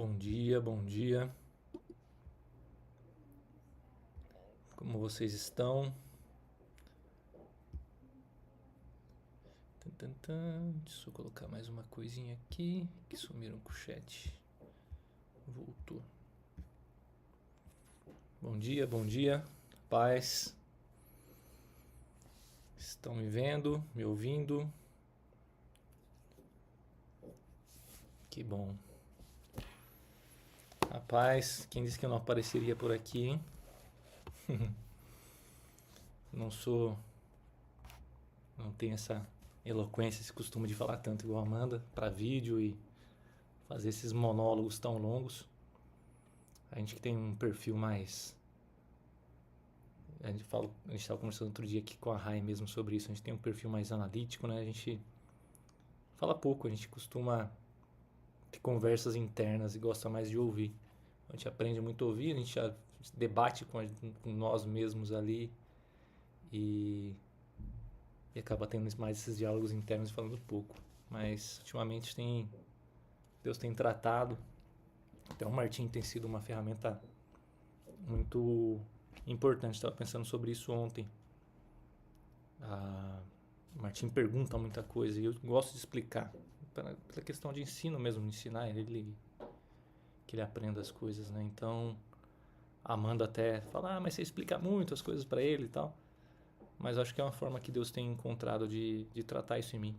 Bom dia, bom dia. Como vocês estão? Deixa eu colocar mais uma coisinha aqui que sumiram com o chat. Voltou. Bom dia, paz. Estão me vendo, me ouvindo? Que bom. Rapaz, quem disse que eu não apareceria por aqui, hein? Não tenho essa eloquência, esse costume de falar tanto igual a Amanda para vídeo e fazer esses monólogos tão longos. A gente que tem um perfil mais... A gente estava conversando outro dia aqui com a Rai mesmo sobre isso. A gente tem um perfil mais analítico, né? A gente fala pouco, a gente costuma ter conversas internas e gosta mais de ouvir. A gente aprende muito a ouvir, a gente já debate com nós mesmos ali e acaba tendo mais esses diálogos internos e falando pouco. Mas ultimamente Deus tem tratado. Até o Martim tem sido uma ferramenta muito importante. Estava pensando sobre isso ontem. O Martim pergunta muita coisa e eu gosto de explicar. Pela questão de ensino mesmo, de ensinar ele que ele aprenda as coisas, né? Então, a Amanda até fala, mas você explica muito as coisas para ele e tal. Mas acho que é uma forma que Deus tem encontrado de tratar isso em mim.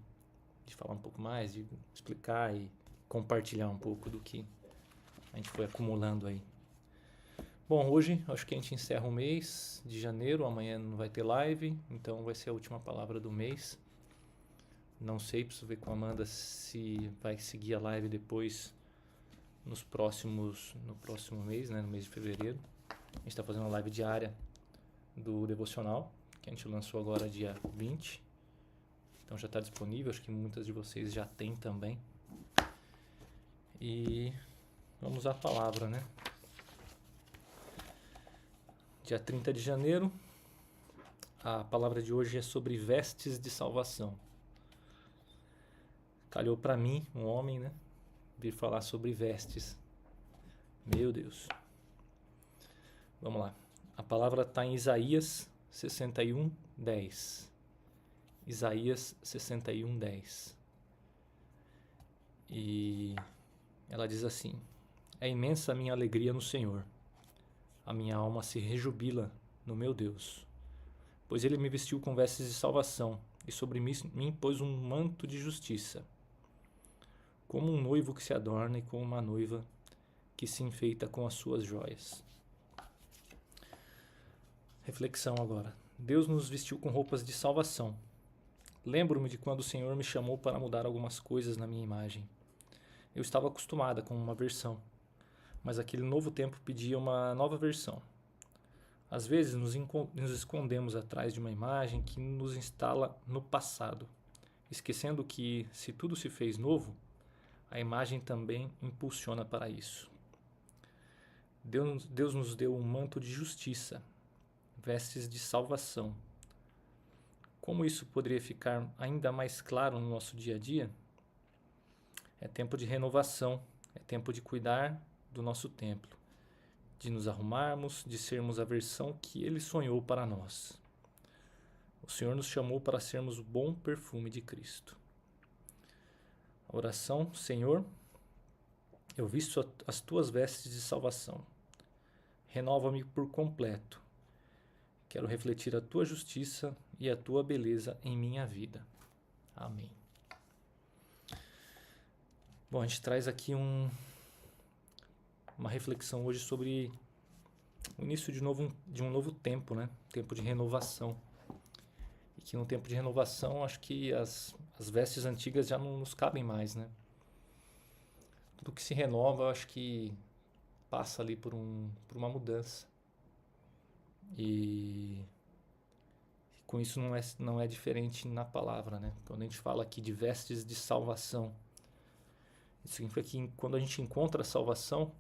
De falar um pouco mais, de explicar e compartilhar um pouco do que a gente foi acumulando aí. Bom, hoje acho que a gente encerra o mês de janeiro, amanhã não vai ter live, então vai ser a última palavra do mês. Não sei, preciso ver com a Amanda se vai seguir a live depois no próximo mês, né, no mês de fevereiro. A gente está fazendo uma live diária do devocional, que a gente lançou agora dia 20. Então já está disponível, acho que muitas de vocês já têm também. E vamos à palavra, né? Dia 30 de janeiro, a palavra de hoje é sobre vestes de salvação. Calhou para mim, um homem, né, vir falar sobre vestes. Meu Deus. Vamos lá. A palavra está em Isaías 61:10. Isaías 61:10. E ela diz assim: É imensa a minha alegria no Senhor. A minha alma se rejubila no meu Deus, pois ele me vestiu com vestes de salvação e sobre mim pôs um manto de justiça, como um noivo que se adorna e como uma noiva que se enfeita com as suas joias. Reflexão agora. Deus nos vestiu com roupas de salvação. Lembro-me de quando o Senhor me chamou para mudar algumas coisas na minha imagem. Eu estava acostumada com uma versão, mas aquele novo tempo pedia uma nova versão. Às vezes nos escondemos atrás de uma imagem que nos instala no passado, esquecendo que, se tudo se fez novo, a imagem também impulsiona para isso. Deus nos deu um manto de justiça, vestes de salvação. Como isso poderia ficar ainda mais claro no nosso dia a dia? É tempo de renovação, é tempo de cuidar do nosso templo, de nos arrumarmos, de sermos a versão que Ele sonhou para nós. O Senhor nos chamou para sermos o bom perfume de Cristo. A oração: Senhor, eu visto as tuas vestes de salvação. Renova-me por completo. Quero refletir a tua justiça e a tua beleza em minha vida. Amém. Bom, a gente traz aqui uma reflexão hoje sobre o início de um novo tempo, né? Tempo de renovação. E que no tempo de renovação, acho que as vestes antigas já não nos cabem mais, né? Tudo que se renova, acho que passa ali por uma mudança. E com isso não é diferente na palavra, né? Quando a gente fala aqui de vestes de salvação, isso significa que quando a gente encontra a salvação,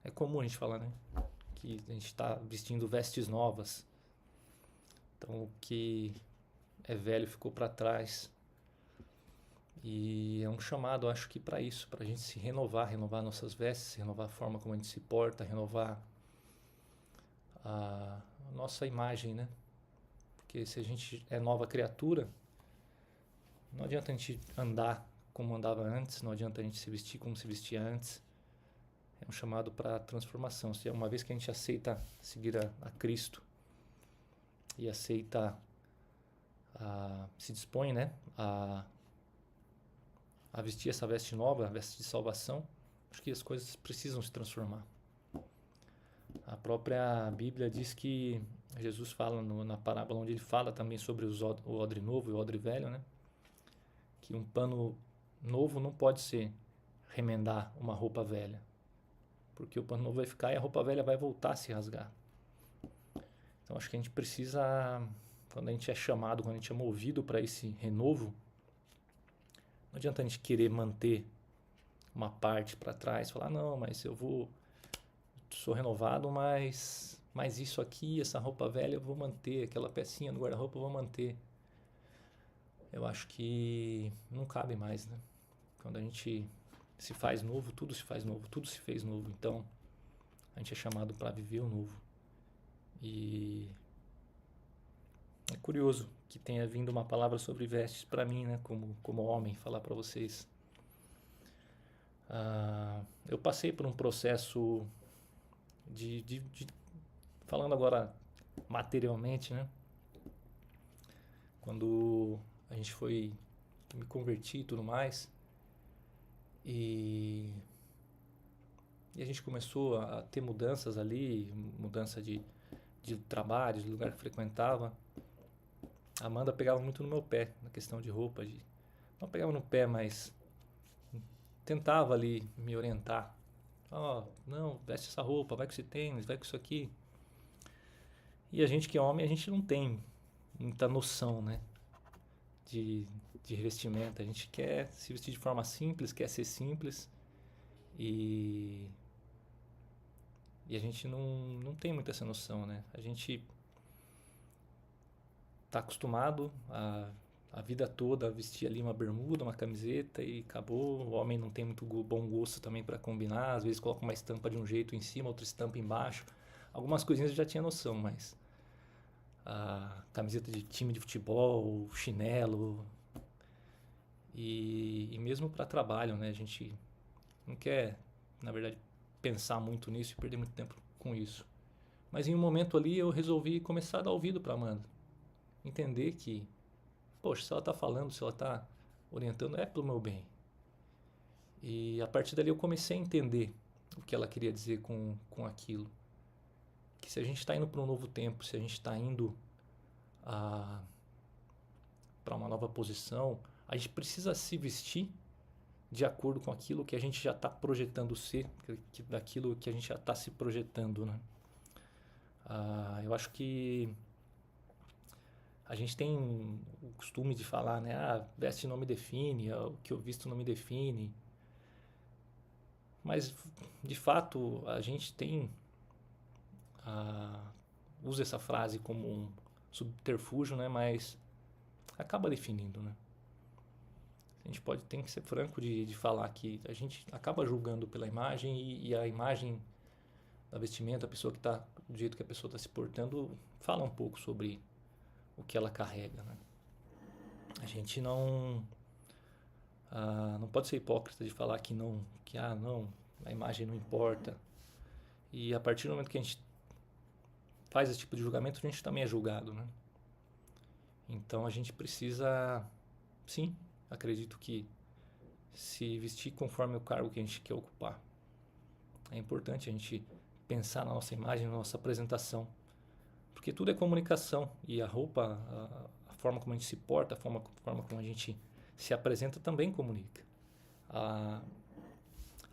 é comum a gente falar, né? Que a gente está vestindo vestes novas. Então o que é velho ficou para trás. E é um chamado, acho que para isso, para a gente se renovar, renovar nossas vestes, renovar a forma como a gente se porta, renovar a nossa imagem, né? Porque se a gente é nova criatura, não adianta a gente andar como andava antes, não adianta a gente se vestir como se vestia antes. É um chamado para transformação. Se uma vez que a gente aceita seguir a Cristo e aceita, se dispõe, né, a vestir essa veste nova, a veste de salvação, acho que as coisas precisam se transformar. A própria Bíblia diz que Jesus fala na parábola onde ele fala também sobre o odre novo e o odre velho, né? Que um pano novo não pode ser remendar uma roupa velha, porque o pano novo vai ficar e a roupa velha vai voltar a se rasgar. Então acho que a gente precisa, quando a gente é chamado, quando a gente é movido para esse renovo, não adianta a gente querer manter uma parte para trás, falar, não, mas sou renovado, mas isso aqui, essa roupa velha eu vou manter, aquela pecinha no guarda-roupa eu vou manter. Eu acho que não cabe mais, né? Quando a gente se faz novo, tudo se faz novo, tudo se fez novo. Então, a gente é chamado para viver o novo. E é curioso que tenha vindo uma palavra sobre vestes para mim, né? Como homem, falar para vocês. Eu passei por um processo falando agora materialmente, né? Quando a gente foi me converti e tudo mais, e a gente começou a ter mudanças ali, mudança de trabalho, de lugar que frequentava. A Amanda pegava muito no meu pé, na questão de roupa, não pegava no pé, mas tentava ali me orientar. Não, veste essa roupa, vai com esse tênis, vai com isso aqui. E a gente que é homem, a gente não tem muita noção, né? De revestimento. A gente quer se vestir de forma simples, quer ser simples. E a gente não tem muita essa noção, né? A gente tá acostumado a vida toda a vestir ali uma bermuda, uma camiseta e acabou. O homem não tem muito bom gosto também para combinar. Às vezes coloca uma estampa de um jeito em cima, outra estampa embaixo. Algumas coisinhas eu já tinha noção, mas a camiseta de time de futebol, chinelo e mesmo para trabalho, né? A gente não quer, na verdade, pensar muito nisso e perder muito tempo com isso. Mas em um momento ali eu resolvi começar a dar ouvido para Amanda. Entender que, poxa, se ela está falando, se ela está orientando, é pro meu bem. E a partir dali eu comecei a entender o que ela queria dizer com aquilo. Que se a gente está indo para um novo tempo, se a gente está indo para uma nova posição, a gente precisa se vestir de acordo com aquilo que a gente já está projetando ser, daquilo que a gente já está se projetando, né? Eu acho que a gente tem o costume de falar, né? Veste não me define, o que eu visto não me define. Mas, de fato, a gente usa essa frase como um subterfúgio, né? Mas acaba definindo, né? A gente tem que ser franco de falar que a gente acaba julgando pela imagem e a imagem da vestimenta, a pessoa que está do jeito que a pessoa está se portando, fala um pouco sobre o que ela carrega, né? A gente não pode ser hipócrita de falar que não, a imagem não importa. E a partir do momento que a gente faz esse tipo de julgamento, a gente também é julgado, né? Então a gente precisa, sim, acredito que se vestir conforme o cargo que a gente quer ocupar. É importante a gente pensar na nossa imagem, na nossa apresentação, porque tudo é comunicação e a roupa, a forma como a gente se porta, a forma como a gente se apresenta também comunica.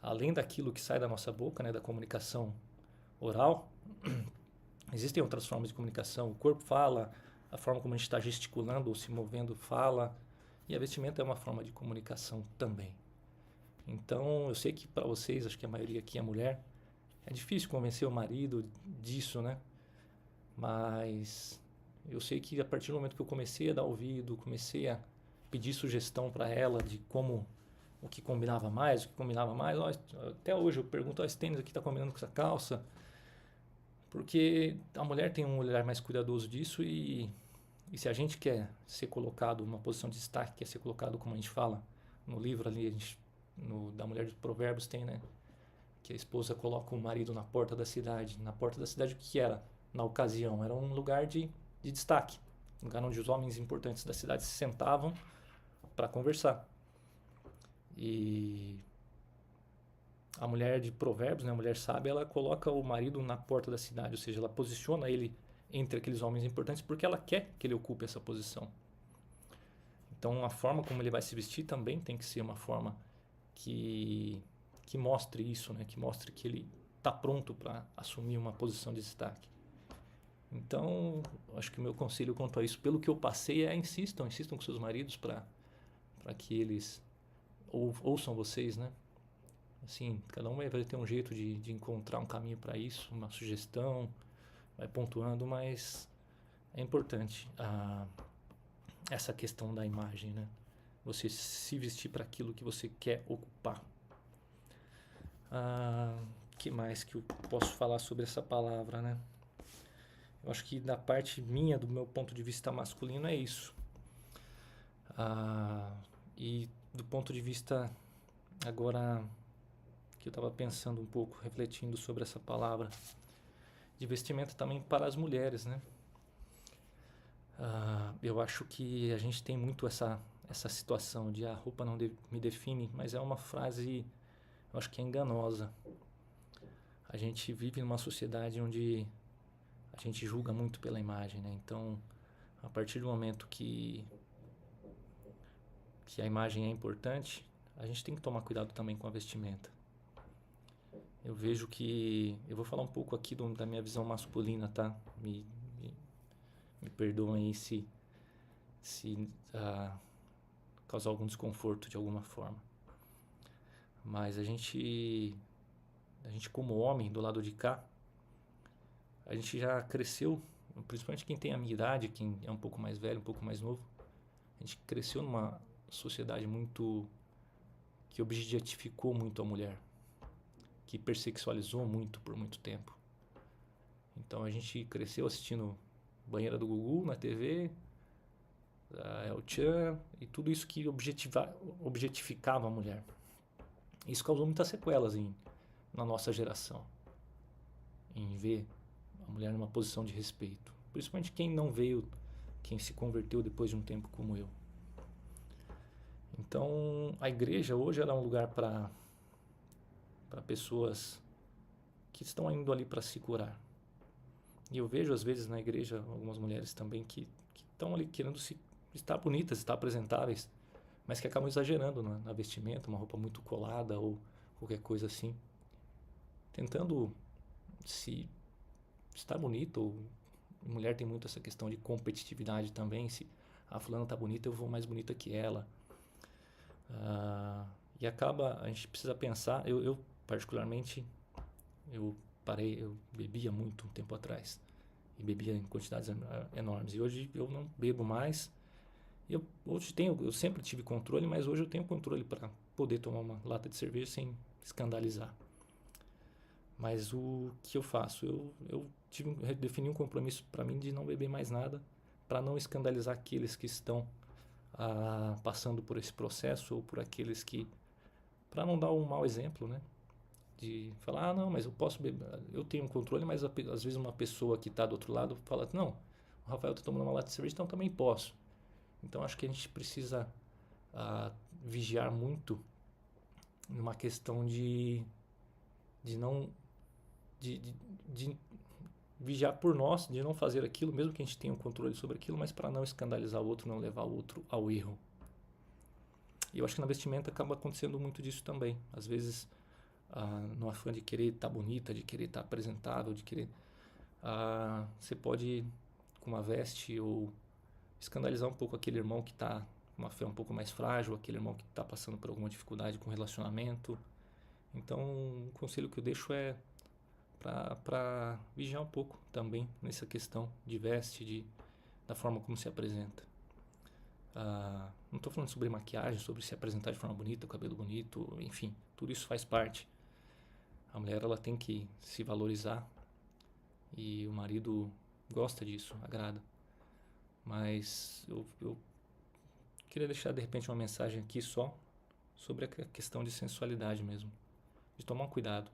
Além daquilo que sai da nossa boca, né, da comunicação oral, existem outras formas de comunicação. O corpo fala, a forma como a gente está gesticulando ou se movendo fala, e a vestimenta é uma forma de comunicação também. Então, eu sei que para vocês, acho que a maioria aqui é mulher, é difícil convencer o marido disso, né? Mas eu sei que a partir do momento que eu comecei a dar ouvido, comecei a pedir sugestão para ela de como, o que combinava mais, o que combinava mais. Ó, até hoje eu pergunto, ó, esse tênis aqui tá combinando com essa calça, porque a mulher tem um olhar mais cuidadoso disso e se a gente quer ser colocado numa posição de destaque, quer ser colocado, como a gente fala no livro ali, da Mulher de Provérbios tem, né? Que a esposa coloca o marido na porta da cidade. Na porta da cidade, o que era na ocasião? Era um lugar de destaque, um lugar onde os homens importantes da cidade se sentavam para conversar. E a mulher de Provérbios, né, a mulher sábia, ela coloca o marido na porta da cidade, ou seja, ela posiciona ele entre aqueles homens importantes porque ela quer que ele ocupe essa posição. Então, a forma como ele vai se vestir também tem que ser uma forma que mostre isso, né? Que mostre que ele está pronto para assumir uma posição de destaque. Então, acho que o meu conselho quanto a isso, pelo que eu passei, é insistam com seus maridos para que eles ouçam vocês, né? Assim, cada um vai ter um jeito de encontrar um caminho para isso, uma sugestão, vai pontuando, mas é importante essa questão da imagem, né? Você se vestir para aquilo que você quer ocupar. Que mais que eu posso falar sobre essa palavra, né? Eu acho que da parte minha, do meu ponto de vista masculino, é isso. E do ponto de vista agora que eu estava pensando um pouco, refletindo sobre essa palavra de vestimenta também para as mulheres, né? Eu acho que a gente tem muito essa situação de a roupa não me define, mas é uma frase, eu acho que é enganosa. A gente vive numa sociedade onde a gente julga muito pela imagem, né? Então, a partir do momento que a imagem é importante, a gente tem que tomar cuidado também com a vestimenta. Eu vejo que... Eu vou falar um pouco aqui da minha visão masculina, tá? Me perdoem aí se causar algum desconforto de alguma forma. Mas a gente como homem, do lado de cá, a gente já cresceu, principalmente quem tem a minha idade, quem é um pouco mais velho, um pouco mais novo, a gente cresceu numa sociedade que objetificou muito a mulher, que hipersexualizou muito por muito tempo. Então a gente cresceu assistindo Banheira do Gugu na TV, El Chan, e tudo isso que objetificava a mulher. Isso causou muitas sequelas na nossa geração, em ver a mulher numa posição de respeito, principalmente quem se converteu depois de um tempo como eu. Então a igreja hoje ela é um lugar para pessoas que estão indo ali para se curar. E eu vejo às vezes na igreja algumas mulheres também que estão ali querendo estar bonitas, estar apresentáveis, mas que acabam exagerando na vestimenta, uma roupa muito colada ou qualquer coisa assim, tentando se estar bonito. Ou mulher tem muito essa questão de competitividade também, se a fulana tá bonita, eu vou mais bonita que ela. E a gente precisa pensar, eu particularmente, eu bebia muito um tempo atrás, e bebia em quantidades enormes, e hoje eu não bebo mais. Eu sempre tive controle, mas hoje eu tenho controle para poder tomar uma lata de cerveja sem escandalizar. Mas o que eu faço? Eu defini um compromisso para mim de não beber mais nada, para não escandalizar aqueles que estão passando por esse processo, ou por aqueles que... para não dar um mau exemplo, né? De falar, não, mas eu posso beber, eu tenho um controle, mas às vezes uma pessoa que está do outro lado fala, não, o Rafael está tomando uma lata de cerveja, então também posso. Então acho que a gente precisa vigiar muito numa questão de vigiar por nós, de não fazer aquilo, mesmo que a gente tenha um controle sobre aquilo, mas para não escandalizar o outro, não levar o outro ao erro. E eu acho que na vestimenta acaba acontecendo muito disso também. Às vezes, no afã de querer estar bonita, de querer estar apresentável, de querer... você pode, com uma veste, ou escandalizar um pouco aquele irmão que está com uma fé um pouco mais frágil, aquele irmão que está passando por alguma dificuldade com relacionamento. Então, o conselho que eu deixo é para vigiar um pouco também nessa questão de veste, da forma como se apresenta. Não estou falando sobre maquiagem, sobre se apresentar de forma bonita, cabelo bonito, enfim, tudo isso faz parte. A mulher ela tem que se valorizar e o marido gosta disso, agrada. Mas eu queria deixar de repente uma mensagem aqui só sobre a questão de sensualidade mesmo, de tomar um cuidado,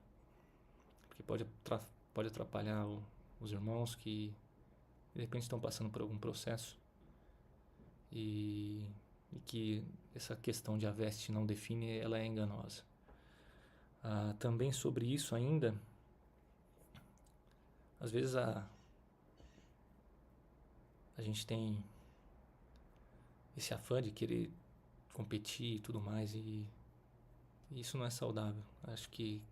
porque pode atrapalhar os irmãos que de repente estão passando por algum processo e que essa questão de a veste não define, ela é enganosa. Também sobre isso ainda, às vezes a gente tem esse afã de querer competir e tudo mais e isso não é saudável. Acho que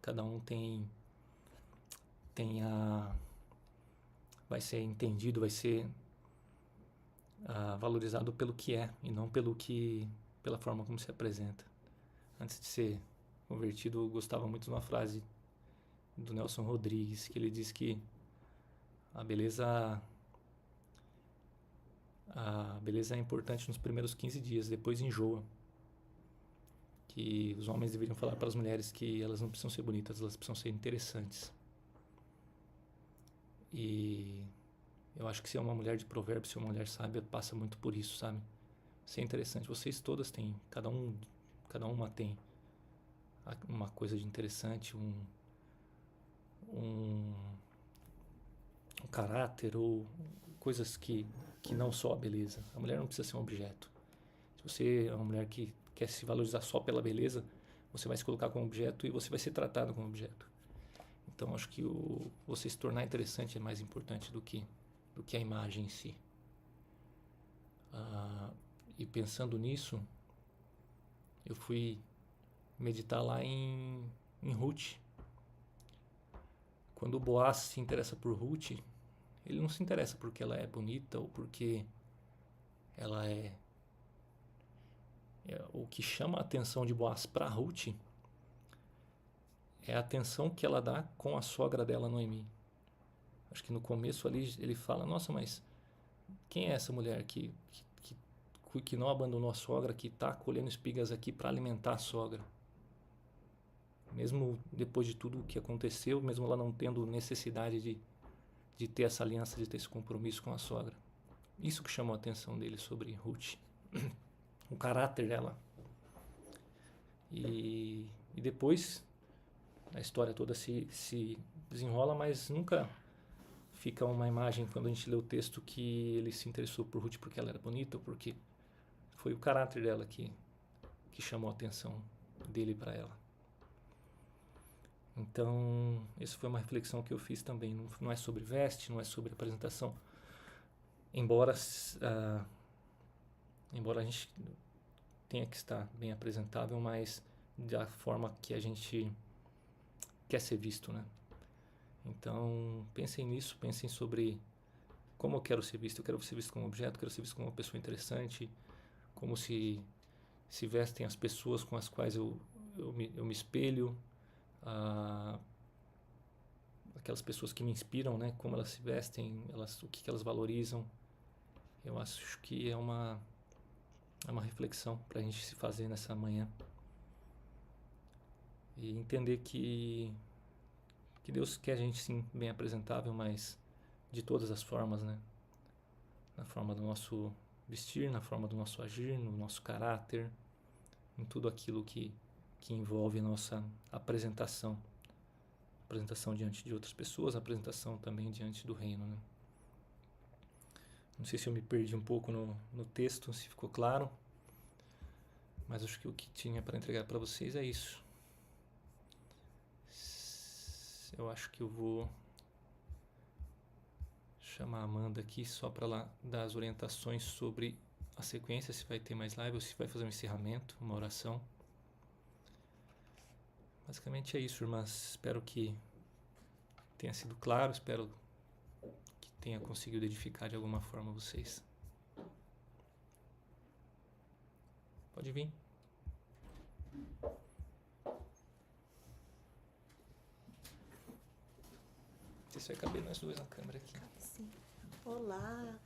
cada um vai ser entendido, vai ser valorizado pelo que é e não pela forma como se apresenta. Antes de ser convertido, eu gostava muito de uma frase do Nelson Rodrigues, que ele diz que a beleza é importante nos primeiros 15 dias, depois enjoa. Que os homens deveriam falar para as mulheres que elas não precisam ser bonitas, elas precisam ser interessantes. E eu acho que ser uma mulher de provérbios, ser uma mulher sábia, passa muito por isso, sabe? Ser interessante. Vocês todas têm, cada uma tem uma coisa de interessante, um caráter ou coisas que não só a beleza. A mulher não precisa ser um objeto. Se você é uma mulher que quer se valorizar só pela beleza, você vai se colocar como objeto e você vai ser tratado como objeto. Então acho que você se tornar interessante é mais importante do que a imagem em si. E pensando nisso, eu fui meditar lá em Ruth. Quando o Boaz se interessa por Ruth, ele não se interessa porque ela é bonita ou porque ela é... O que chama a atenção de Boaz para Ruth é a atenção que ela dá com a sogra dela, Noemi. Acho que no começo ali ele fala, nossa, mas quem é essa mulher que não abandonou a sogra, que está colhendo espigas aqui para alimentar a sogra? Mesmo depois de tudo o que aconteceu, mesmo ela não tendo necessidade de ter essa aliança, de ter esse compromisso com a sogra. Isso que chamou a atenção dele sobre Ruth. O caráter dela. E depois a história toda se desenrola, mas nunca fica uma imagem quando a gente lê o texto que ele se interessou por Ruth porque ela era bonita ou porque foi o caráter dela que chamou a atenção dele para ela. Então, essa foi uma reflexão que eu fiz também. Não é sobre veste, não é sobre apresentação. Embora a gente tenha que estar bem apresentável, mas da forma que a gente quer ser visto, né? Então, pensem nisso, pensem sobre como eu quero ser visto. Eu quero ser visto como objeto, quero ser visto como uma pessoa interessante, como se vestem as pessoas com as quais eu me espelho, aquelas pessoas que me inspiram, né? Como elas se vestem, o que elas valorizam. Eu acho que é uma reflexão para a gente se fazer nessa manhã e entender que Deus quer a gente sim bem apresentável, mas de todas as formas, né? Na forma do nosso vestir, na forma do nosso agir, no nosso caráter, em tudo aquilo que envolve a nossa apresentação diante de outras pessoas, apresentação também diante do reino, né? Não sei se eu me perdi um pouco no texto, se ficou claro, mas acho que o que tinha para entregar para vocês é isso. Eu acho que eu vou chamar a Amanda aqui só para ela dar as orientações sobre a sequência, se vai ter mais live ou se vai fazer um encerramento, uma oração. Basicamente é isso, irmãs. Espero que tenha sido claro, espero que tenha conseguido edificar de alguma forma vocês. Pode vir. Isso vai caber nós dois na câmera aqui. Sim. Olá!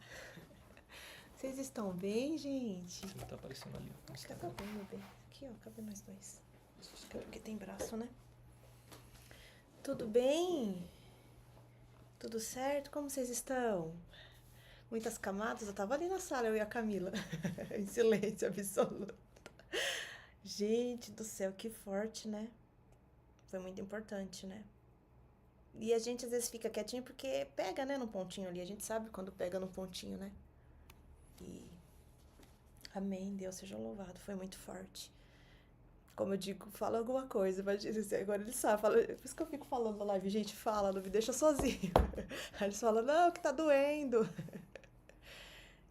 Vocês estão bem, gente? Você não tá aparecendo ali. Acho que tá bem, meu bem. Aqui, ó, cabe nós dois. Acho que é porque tem braço, né? Tudo bem? Tudo certo? Como vocês estão? Muitas camadas? Eu tava ali na sala, eu e a Camila. Em silêncio absoluto. Gente do céu, que forte, né? Foi muito importante, né? E a gente às vezes fica quietinho porque pega, né, no pontinho ali. A gente sabe quando pega no pontinho, né? E amém, Deus seja louvado. Foi muito forte. Como eu digo, fala alguma coisa. Imagina, agora eles sabem. Fala, por isso que eu fico falando na live, gente, fala, não me deixa sozinho. Aí eles falam, não, que tá doendo.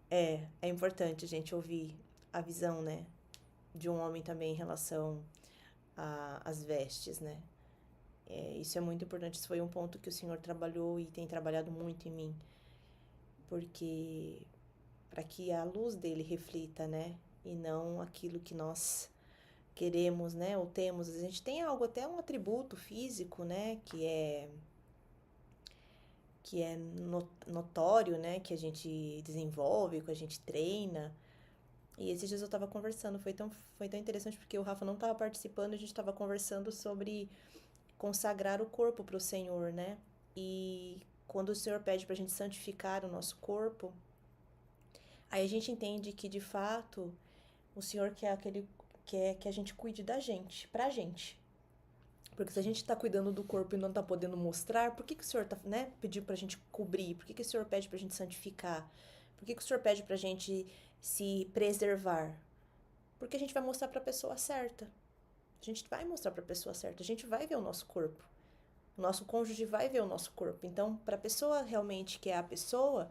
É importante a gente ouvir a visão, né? De um homem também em relação às vestes, né? Isso é muito importante. Isso foi um ponto que o Senhor trabalhou e tem trabalhado muito em mim. Porque para que a luz dele reflita, né? E não aquilo que nós queremos, né? Ou temos. A gente tem algo, até um atributo físico, né? Que é notório, né? Que a gente desenvolve, que a gente treina. E esses dias eu tava conversando, foi tão interessante porque o Rafa não tava participando, a gente tava conversando sobre consagrar o corpo para o Senhor, né? E quando o Senhor pede pra gente santificar o nosso corpo, aí a gente entende que de fato o Senhor quer que a gente cuide da gente, pra gente. Porque se a gente tá cuidando do corpo e não tá podendo mostrar, por que o Senhor tá, né, pediu pra gente cobrir? Por que o Senhor pede pra gente santificar? Por que o Senhor pede pra gente se preservar? Porque a gente vai mostrar pra pessoa certa. A gente vai mostrar pra pessoa certa. A gente vai ver o nosso corpo. O nosso cônjuge vai ver o nosso corpo. Então, pra pessoa realmente que é a pessoa,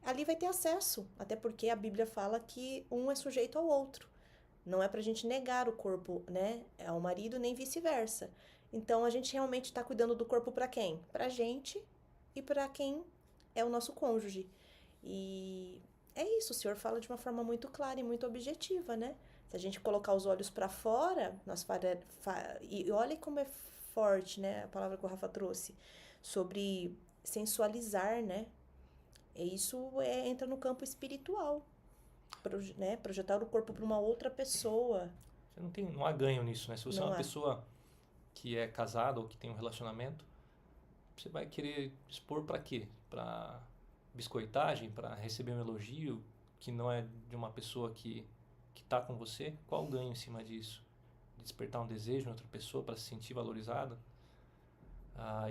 ali vai ter acesso. Até porque a Bíblia fala que um é sujeito ao outro. Não é pra gente negar o corpo, né, ao marido, nem vice-versa. Então, a gente realmente tá cuidando do corpo pra quem? Pra gente e pra quem é o nosso cônjuge. E é isso, o Senhor fala de uma forma muito clara e muito objetiva, né? Se a gente colocar os olhos pra fora, e olha como é forte, né, a palavra que o Rafa trouxe, sobre sensualizar, né? E isso entra no campo espiritual, né? Projetar o corpo para uma outra pessoa. Você não há ganho nisso, né? Se você é Não uma há. pessoa que é casada ou que tem um relacionamento, você vai querer expor para quê? Para biscoitagem, para receber um elogio que não é de uma pessoa que tá com você? Qual o ganho em cima disso? Despertar um desejo em outra pessoa para se sentir valorizada?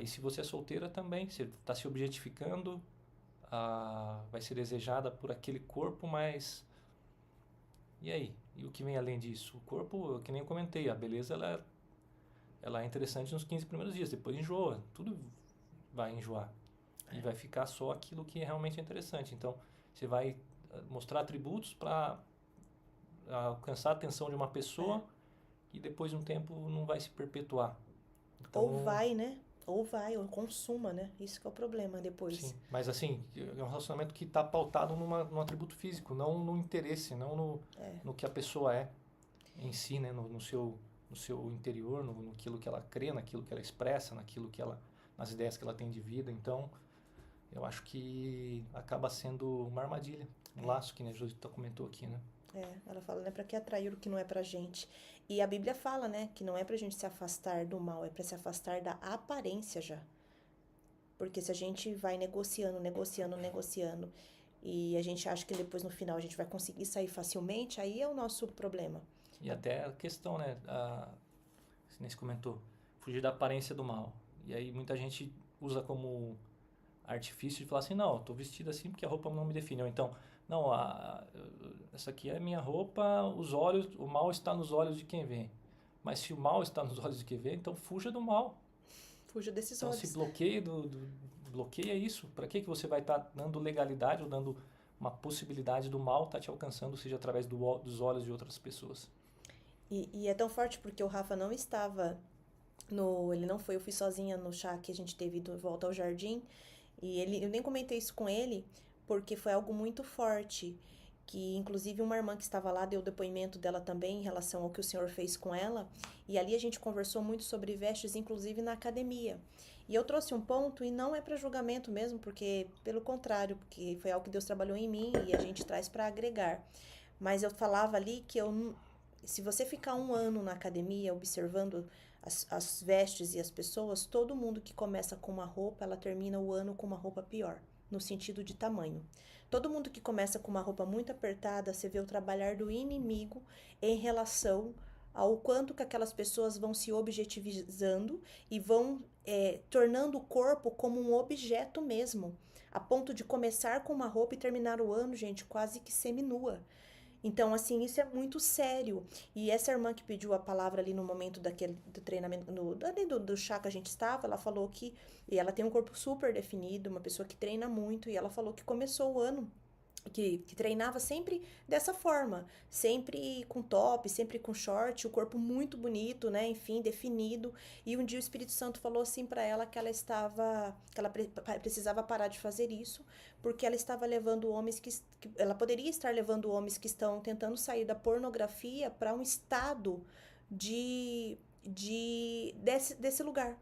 E se você é solteira também, você está se objetificando, vai ser desejada por aquele corpo, mas e aí? E o que vem além disso? O corpo, que nem eu comentei, a beleza ela é interessante nos 15 primeiros dias, depois enjoa, tudo vai enjoar. E vai ficar só aquilo que realmente é interessante. Então, você vai mostrar atributos para alcançar a atenção de uma pessoa e depois de um tempo não vai se perpetuar. Então, Ou vai, né? Ou consuma, né? Isso que é o problema depois. sim, mas assim, é um relacionamento que está pautado num atributo físico, não no interesse, não no que a pessoa é em si, né? No seu interior, naquilo que ela crê, naquilo que ela expressa, nas ideias que ela tem de vida. Então, eu acho que acaba sendo uma armadilha, um laço que a Josita comentou aqui, né? Ela fala, né, pra que atrair o que não é pra gente? E a Bíblia fala, né, que não é pra gente se afastar do mal, é pra se afastar da aparência já. Porque se a gente vai negociando, e a gente acha que depois no final a gente vai conseguir sair facilmente, aí é o nosso problema. E até a questão, né, você nem se comentou, fugir da aparência do mal. E aí muita gente usa como artifício de falar assim, não, eu tô vestido assim porque a roupa não me define. Ou então, não, essa aqui é a minha roupa, o mal está nos olhos de quem vê. Mas se o mal está nos olhos de quem vê, então fuja do mal. Fuja desses então, olhos. Se bloqueia isso. Para que você vai estar dando legalidade ou dando uma possibilidade do mal estar te alcançando, seja através dos olhos de outras pessoas? E é tão forte porque o Rafa não estava ele não foi, eu fui sozinha no chá que a gente teve de volta ao jardim, e eu nem comentei isso com ele, porque foi algo muito forte, que inclusive uma irmã que estava lá deu o depoimento dela também em relação ao que o Senhor fez com ela, e ali a gente conversou muito sobre vestes, inclusive na academia. E eu trouxe um ponto, e não é para julgamento mesmo, porque, pelo contrário, porque foi algo que Deus trabalhou em mim e a gente traz para agregar. Mas eu falava ali que se você ficar um ano na academia observando as vestes e as pessoas, todo mundo que começa com uma roupa, ela termina o ano com uma roupa pior, no sentido de tamanho. Todo mundo que começa com uma roupa muito apertada, você vê o trabalhar do inimigo em relação ao quanto que aquelas pessoas vão se objetivizando e vão tornando o corpo como um objeto mesmo, a ponto de começar com uma roupa e terminar o ano, gente, quase que seminua. Então, assim, isso é muito sério. E essa irmã que pediu a palavra ali no momento do treinamento, ali do chá que a gente estava, ela falou que, e ela tem um corpo super definido, uma pessoa que treina muito, e ela falou que começou o ano que treinava sempre dessa forma, sempre com top, sempre com short, o corpo muito bonito, né, enfim, definido. E um dia o Espírito Santo falou assim para ela que ela precisava parar de fazer isso, porque ela estava levando homens que ela poderia estar levando homens que estão tentando sair da pornografia para um estado desse lugar,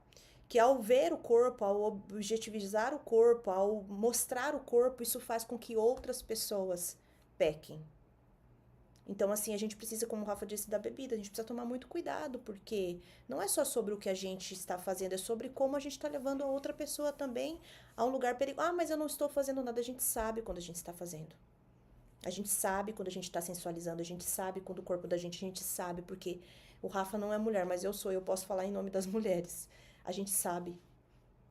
que ao ver o corpo, ao objetivizar o corpo, ao mostrar o corpo, isso faz com que outras pessoas pequem. Então, assim, a gente precisa, como o Rafa disse, da bebida, a gente precisa tomar muito cuidado, porque não é só sobre o que a gente está fazendo, é sobre como a gente está levando a outra pessoa também a um lugar perigoso. Ah, mas eu não estou fazendo nada, a gente sabe quando a gente está fazendo. A gente sabe quando a gente está sensualizando, a gente sabe quando o corpo da gente, a gente sabe, porque o Rafa não é mulher, mas eu posso falar em nome das mulheres. A gente sabe.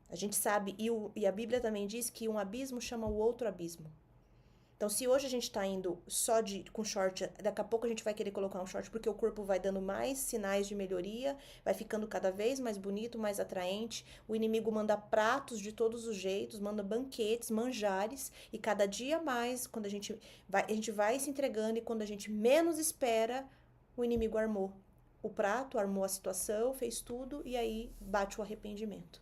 A gente sabe. E a Bíblia também diz que um abismo chama o outro abismo. Então, se hoje a gente está indo só com short, daqui a pouco a gente vai querer colocar um short porque o corpo vai dando mais sinais de melhoria, vai ficando cada vez mais bonito, mais atraente. O inimigo manda pratos de todos os jeitos, manda banquetes, manjares, e cada dia mais, quando a gente vai se entregando e quando a gente menos espera, o inimigo armou o prato, armou a situação, fez tudo e aí bate o arrependimento.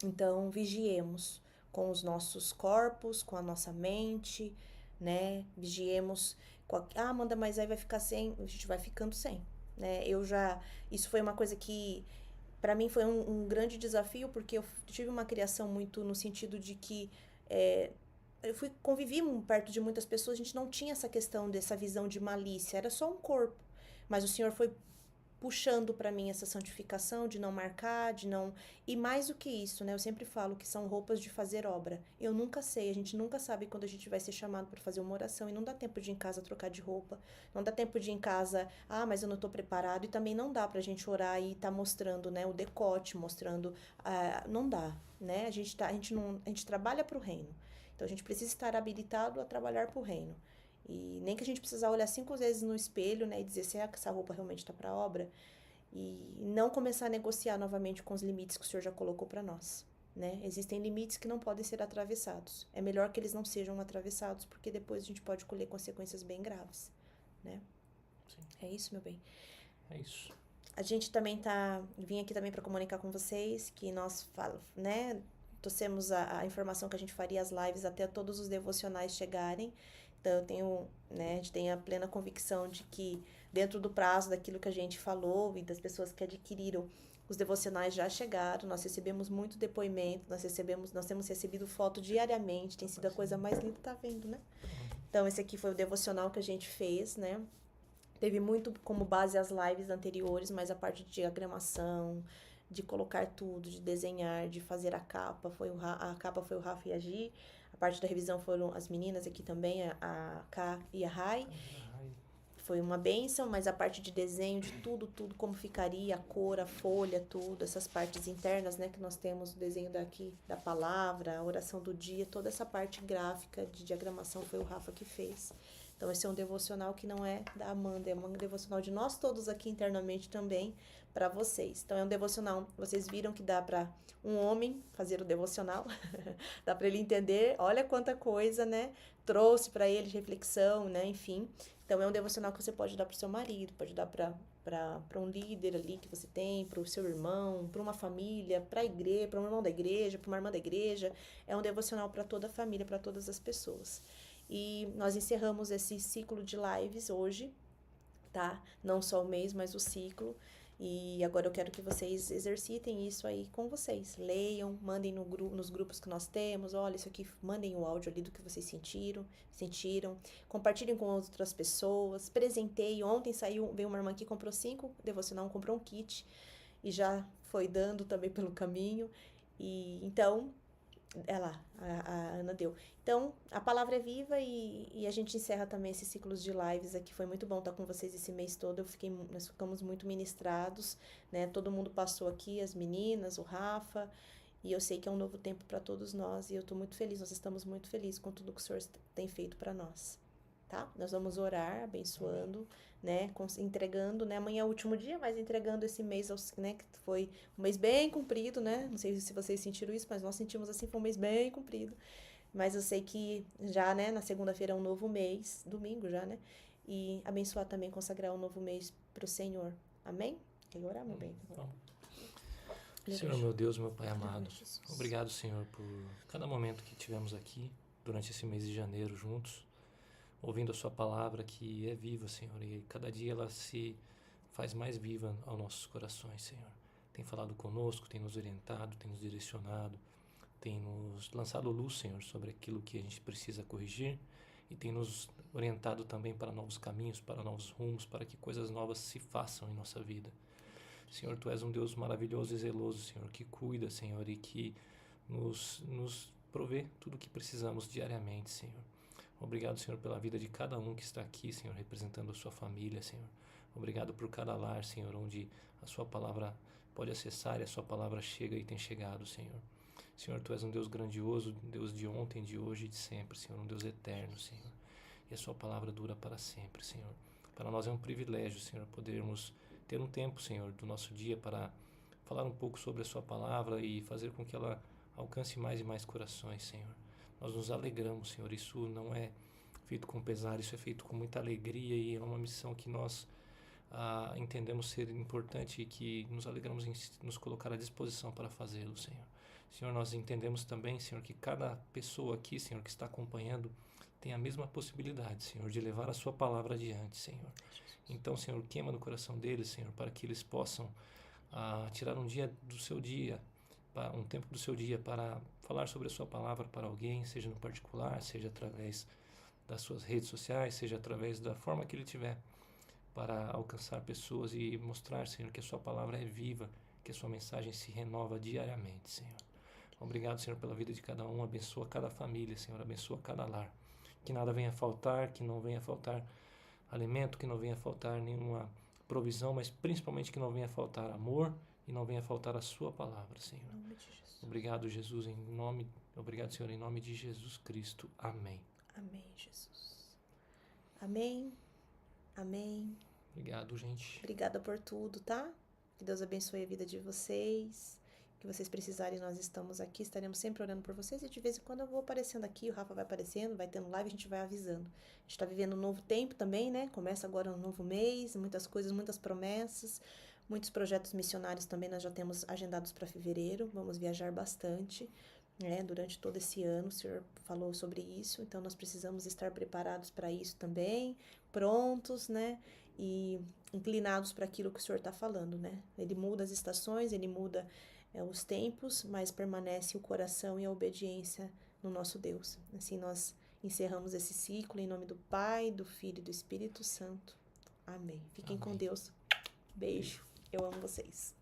Então, vigiemos com os nossos corpos, com a nossa mente, né? Vigiemos Amanda, mas aí vai ficar sem, a gente vai ficando sem, né? Isso foi uma coisa que para mim foi um grande desafio, porque eu tive uma criação muito no sentido de que eu convivi perto de muitas pessoas, a gente não tinha essa questão dessa visão de malícia, era só um corpo. Mas o Senhor foi puxando para mim essa santificação de não marcar, de não... E mais do que isso, né? Eu sempre falo que são roupas de fazer obra. Eu nunca sei, a gente nunca sabe quando a gente vai ser chamado para fazer uma oração e não dá tempo de ir em casa trocar de roupa, não dá tempo de ir em casa, mas eu não tô preparado, e também não dá pra gente orar e tá mostrando, né, o decote, mostrando, não dá, né? A gente trabalha pro reino. Então a gente precisa estar habilitado a trabalhar pro reino. E nem que a gente precisar olhar 5 vezes no espelho, né, e dizer se essa roupa realmente está para obra, e não começar a negociar novamente com os limites que o Senhor já colocou para nós, né? Existem limites que não podem ser atravessados. É melhor que eles não sejam atravessados, porque depois a gente pode colher consequências bem graves, né? Sim. É isso, meu bem. É isso. A gente também vim aqui também para comunicar com vocês que nós, né, trouxemos a informação que a gente faria as lives até todos os devocionais chegarem. Então, a gente tem a plena convicção de que dentro do prazo daquilo que a gente falou e das pessoas que adquiriram, os devocionais já chegaram, nós recebemos muito depoimento, nós temos recebido foto diariamente, tem sido a coisa mais linda, tá vendo, né? Então, esse aqui foi o devocional que a gente fez, né? Teve muito como base as lives anteriores, mas a parte de diagramação, de colocar tudo, de desenhar, de fazer a capa foi o Rafa e a Gi. A parte da revisão foram as meninas aqui também, a Ká e a Rai. Foi uma bênção, mas a parte de desenho, de tudo, como ficaria, a cor, a folha, tudo, essas partes internas, né, que nós temos, o desenho da palavra, a oração do dia, toda essa parte gráfica de diagramação foi o Rafa que fez. Então, esse é um devocional que não é da Amanda, é um devocional de nós todos aqui internamente também, para vocês. Então, é um devocional, vocês viram que dá para um homem fazer o devocional, dá para ele entender, olha quanta coisa, né, trouxe para ele reflexão, né, enfim. Então, é um devocional que você pode dar para o seu marido, pode dar para um líder ali que você tem, para o seu irmão, para uma família, para a igreja, para um irmão da igreja, para uma irmã da igreja. É um devocional para toda a família, para todas as pessoas. E nós encerramos esse ciclo de lives hoje, tá? Não só o mês, mas o ciclo. E agora eu quero que vocês exercitem isso aí com vocês. Leiam, mandem nos grupos que nós temos. Olha, isso aqui, mandem o áudio ali do que vocês sentiram. Compartilhem com outras pessoas. Presenteiem. Ontem veio uma irmã que comprou 5 devocional, comprou um kit. E já foi dando também pelo caminho. E então, a Ana deu. Então, a palavra é viva e a gente encerra também esses ciclos de lives aqui. Foi muito bom estar com vocês esse mês todo. Nós ficamos muito ministrados, né? Todo mundo passou aqui, as meninas, o Rafa. E eu sei que é um novo tempo para todos nós. E eu estou muito feliz, nós estamos muito felizes com tudo que o Senhor tem feito para nós. Tá? Nós vamos orar, abençoando, né? Entregando, né? Amanhã é o último dia, mas entregando esse mês, né? Que foi um mês bem comprido, né? Não sei se vocês sentiram isso, mas nós sentimos assim, foi um mês bem comprido. Mas eu sei que já, né? Na segunda-feira é um novo mês, domingo já, né? E abençoar também, consagrar um novo mês para o Senhor. Amém? Quer orar, meu bem? Senhor, meu Deus, meu Pai amado, obrigado, Senhor, por cada momento que tivemos aqui durante esse mês de janeiro juntos, ouvindo a sua palavra que é viva, Senhor, e cada dia ela se faz mais viva aos nossos corações, Senhor. Tem falado conosco, tem nos orientado, tem nos direcionado, tem nos lançado luz, Senhor, sobre aquilo que a gente precisa corrigir e tem nos orientado também para novos caminhos, para novos rumos, para que coisas novas se façam em nossa vida. Senhor, Tu és um Deus maravilhoso e zeloso, Senhor, que cuida, Senhor, e que nos provê tudo o que precisamos diariamente, Senhor. Obrigado, Senhor, pela vida de cada um que está aqui, Senhor, representando a sua família, Senhor. Obrigado por cada lar, Senhor, onde a sua palavra pode acessar e a sua palavra chega e tem chegado, Senhor. Senhor, Tu és um Deus grandioso, Deus de ontem, de hoje e de sempre, Senhor, um Deus eterno, Senhor. E a sua palavra dura para sempre, Senhor. Para nós é um privilégio, Senhor, podermos ter um tempo, Senhor, do nosso dia para falar um pouco sobre a sua palavra e fazer com que ela alcance mais e mais corações, Senhor. Nós nos alegramos, Senhor, isso não é feito com pesar, isso é feito com muita alegria e é uma missão que nós entendemos ser importante e que nos alegramos em nos colocar à disposição para fazê-lo, Senhor. Senhor, nós entendemos também, Senhor, que cada pessoa aqui, Senhor, que está acompanhando, tem a mesma possibilidade, Senhor, de levar a sua palavra adiante, Senhor. Então, Senhor, queima no coração deles, Senhor, para que eles possam tirar um dia do seu dia, um tempo do seu dia para falar sobre a sua palavra para alguém, seja no particular, seja através das suas redes sociais, seja através da forma que ele tiver, para alcançar pessoas e mostrar, Senhor, que a sua palavra é viva, que a sua mensagem se renova diariamente, Senhor. Obrigado, Senhor, pela vida de cada um, abençoa cada família, Senhor, abençoa cada lar. Que nada venha faltar, que não venha faltar alimento, que não venha faltar nenhuma provisão, mas principalmente que não venha faltar amor e não venha faltar a sua palavra, Senhor. Em nome de Jesus. Obrigado, Jesus, obrigado, Senhor, em nome de Jesus Cristo. Amém. Amém, Jesus. Amém. Amém. Obrigado, gente. Obrigada por tudo, tá? Que Deus abençoe a vida de vocês. Que vocês precisarem, nós estamos aqui, estaremos sempre orando por vocês e de vez em quando eu vou aparecendo aqui, o Rafa vai aparecendo, vai tendo live, a gente vai avisando. A gente está vivendo um novo tempo também, né? Começa agora um novo mês, muitas coisas, muitas promessas, muitos projetos missionários também nós já temos agendados para fevereiro, vamos viajar bastante, né? Durante todo esse ano, o Senhor falou sobre isso, então nós precisamos estar preparados para isso também, prontos, né? E inclinados para aquilo que o Senhor está falando, né? Ele muda as estações, ele muda os tempos, mas permanece o coração e a obediência no nosso Deus. Assim nós encerramos esse ciclo em nome do Pai, do Filho e do Espírito Santo. Amém. Fiquem com Deus. Beijo. Eu amo vocês.